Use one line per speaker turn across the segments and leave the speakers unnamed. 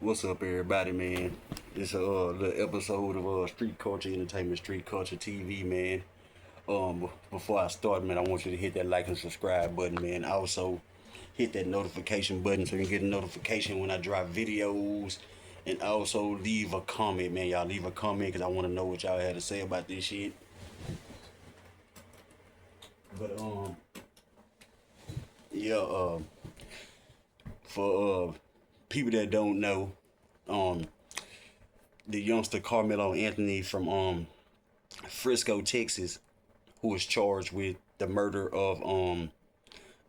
What's up, everybody, man? It's a little episode of Street Culture Entertainment, Street Culture TV, man. Before I start, man, I want you to hit that like and subscribe button, man. Also, hit that notification button so you can get a notification when I drop videos. And also leave a comment, man. Y'all leave a comment because I want to know what y'all had to say about this shit. But yeah, for people that don't know, um, the youngster Karmelo Anthony from Frisco, Texas, who was charged with the murder of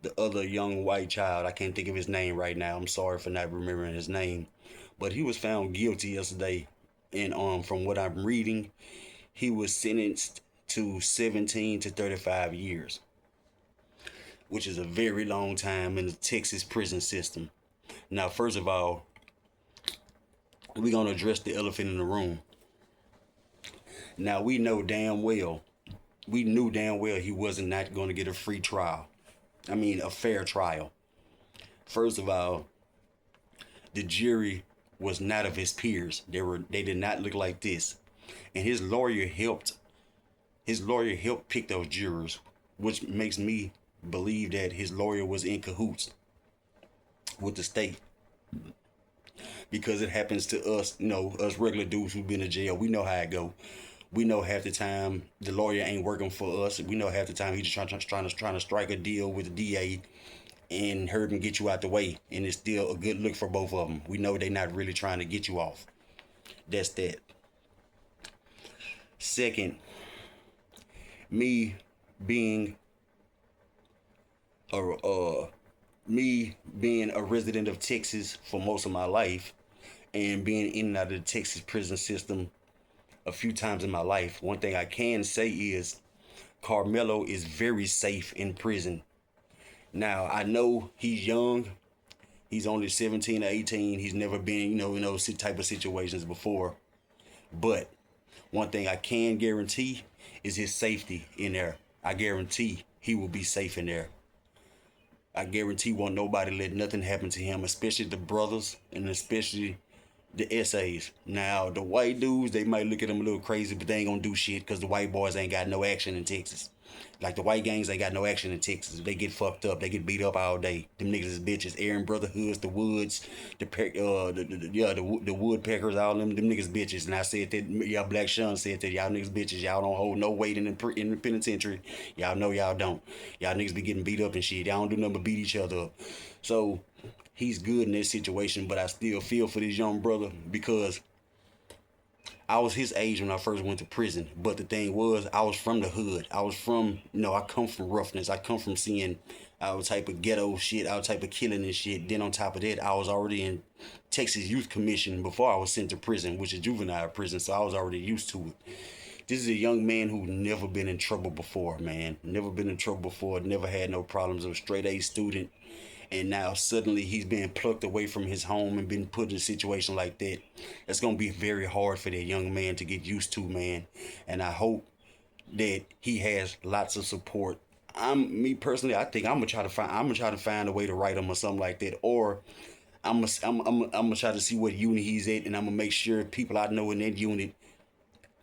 the other young white child. I can't think of his name right now. I'm sorry for not remembering his name, but he was found guilty yesterday, and from what I'm reading, he was sentenced to 17 to 35 years, which is a very long time in the Texas prison system. Now, first of all, we're gonna address the elephant in the room. Now we knew damn well he wasn't not going to get a free trial. I mean, a fair trial. First of all, the jury was not of his peers. They did not look like this, and his lawyer helped. His lawyer helped pick those jurors, which makes me believe that his lawyer was in cahoots with the state, because it happens to us, us regular dudes who've been to jail. We know how it go. We know half the time the lawyer ain't working for us. We know half the time he's just trying to strike a deal with the DA and hurt and get you out the way, and it's still a good look for both of them. We know they're not really trying to get you off. That's that. Second, me being a me being a resident of Texas for most of my life, and being in and out of the Texas prison system a few times in my life, one thing I can say is Karmelo is very safe in prison. Now, I know he's young. He's only 17 or 18. He's never been, in those type of situations before. But one thing I can guarantee is his safety in there. I guarantee he will be safe in there. I guarantee won't nobody let nothing happen to him, especially the brothers and especially the essays. Now, the white dudes, they might look at them a little crazy, but they ain't gonna do shit because the white boys ain't got no action in Texas. Like the white gangs ain't got no action in Texas. They get fucked up. They get beat up all day. Them niggas is bitches. Aaron Brotherhoods, the Woods, the Woodpeckers, all them niggas bitches. And I said that, y'all Black Sean said that y'all niggas bitches. Y'all don't hold no weight in the penitentiary. Y'all know y'all don't. Y'all niggas be getting beat up and shit. Y'all don't do nothing but beat each other up. So he's good in this situation, but I still feel for this young brother because I was his age when I first went to prison. But the thing was, I was from the hood. I was from, I come from roughness. I come from seeing our type of ghetto shit, our type of killing and shit. Then on top of that, I was already in Texas Youth Commission before I was sent to prison, which is juvenile prison. So I was already used to it. This is a young man who never been in trouble before, man. Never been in trouble before. Never had no problems. A straight A student. And now suddenly he's being plucked away from his home and been put in a situation like that. It's gonna be very hard for that young man to get used to, man. And I hope that he has lots of support. Me personally, I think I'm gonna try to find a way to write him or something like that, or I'm gonna try to see what unit he's at, and I'm gonna make sure people I know in that unit,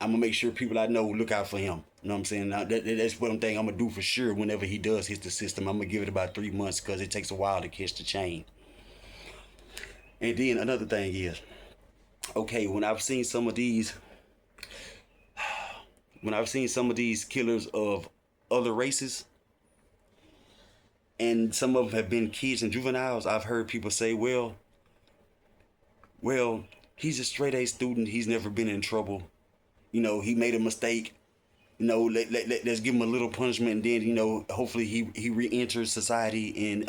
I'm gonna make sure people I know look out for him. You know what I'm saying? Now, that's what I'm thinking I'm gonna do for sure. Whenever he does hit the system, I'm gonna give it about 3 months because it takes a while to catch the chain. And then another thing is, okay, when I've seen some of these killers of other races, and some of them have been kids and juveniles, I've heard people say, well, he's a straight A student. He's never been in trouble. He made a mistake. Let's give him a little punishment, and then hopefully he re-enters society and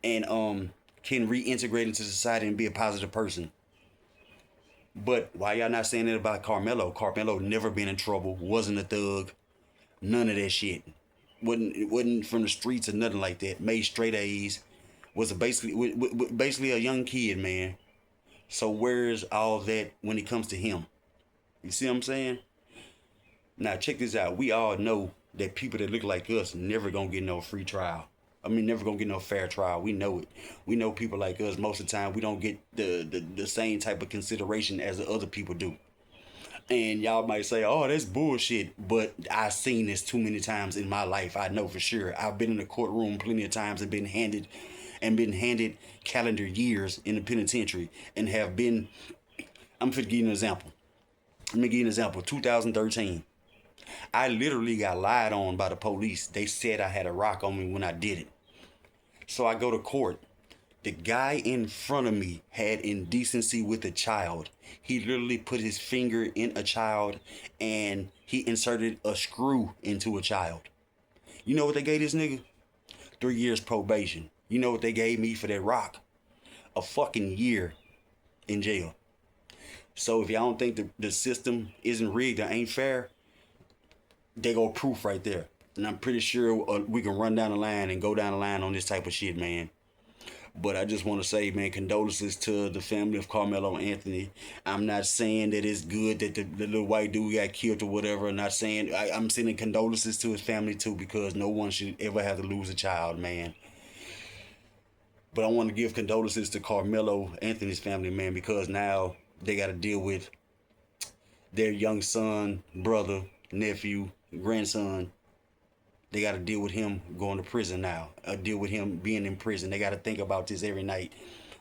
can reintegrate into society and be a positive person. But why y'all not saying that about Karmelo? Karmelo never been in trouble, wasn't a thug, none of that shit. Wasn't from the streets or nothing like that. Made straight A's, was basically a young kid, man. So where's all that when it comes to him? You see what I'm saying? Now check this out. We all know that people that look like us never gonna get no free trial. I mean, never gonna get no fair trial. We know it. We know people like us. Most of the time, we don't get the same type of consideration as the other people do. And y'all might say, "Oh, that's bullshit," but I've seen this too many times in my life. I know for sure. I've been in the courtroom plenty of times and been handed calendar years in the penitentiary and have been. I'm gonna give you an example. Let me give you an example. 2013. I literally got lied on by the police. They said I had a rock on me when I did it. So I go to court. The guy in front of me had indecency with a child. He literally put his finger in a child and he inserted a screw into a child. You know what they gave this nigga? 3 years probation. You know what they gave me for that rock? A fucking year in jail. So if y'all don't think the system isn't rigged or ain't fair, they go proof right there. And I'm pretty sure we can run down the line and go down the line on this type of shit, man. But I just want to say, man, condolences to the family of Karmelo Anthony. I'm not saying that it's good that the little white dude got killed or whatever. I'm not saying, I'm sending condolences to his family too, because no one should ever have to lose a child, man. But I want to give condolences to Karmelo Anthony's family, man, because now they got to deal with their young son, brother, nephew, grandson. They got to deal with him going to prison now. Deal with him being in prison. They got to think about this every night.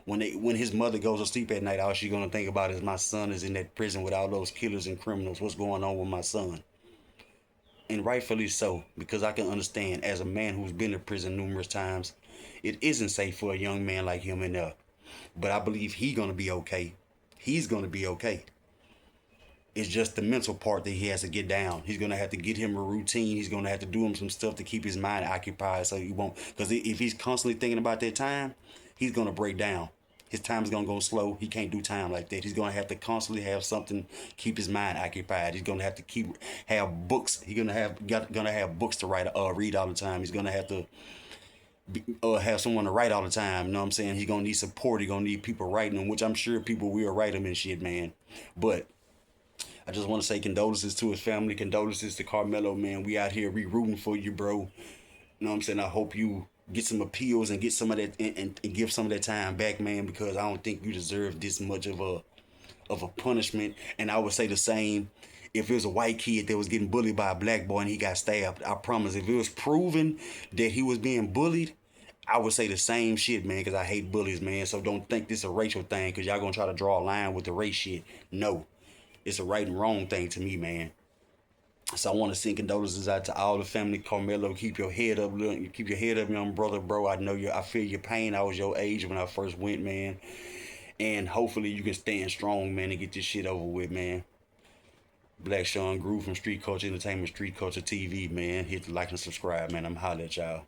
When his mother goes to sleep at night, all she's gonna think about is my son is in that prison with all those killers and criminals. What's going on with my son? And rightfully so, because I can understand, as a man who's been to prison numerous times, it isn't safe for a young man like him in there. But I believe he's gonna be okay. He's gonna be okay. It's just the mental part that he has to get down. He's gonna have to get him a routine. He's gonna have to do him some stuff to keep his mind occupied, so he won't. Because if he's constantly thinking about that time, he's gonna break down. His time is gonna go slow. He can't do time like that. He's gonna have to constantly have something keep his mind occupied. He's gonna have to have books. He's gonna have books to read all the time. He's gonna have to have someone to write all the time. You know what I'm saying? He's gonna need support. He's gonna need people writing him, which I'm sure people will write him and shit, man. But I just want to say condolences to his family, condolences to Karmelo, man. We out here, we rooting for you, bro. You know what I'm saying? I hope you get some appeals and get some of that and give some of that time back, man, because I don't think you deserve this much of a punishment. And I would say the same if it was a white kid that was getting bullied by a black boy and he got stabbed. I promise, if it was proven that he was being bullied, I would say the same shit, man, because I hate bullies, man. So don't think this a racial thing, because y'all gonna try to draw a line with the race shit. No. It's a right and wrong thing to me, man. So I want to send condolences out to all the family. Karmelo, keep your head up, keep your head up, young brother, bro. I feel your pain. I was your age when I first went, man. And hopefully you can stand strong, man, and get this shit over with, man. Black Sean Groove from Street Culture Entertainment, Street Culture TV, man. Hit the like and subscribe, man. I'm holla at y'all.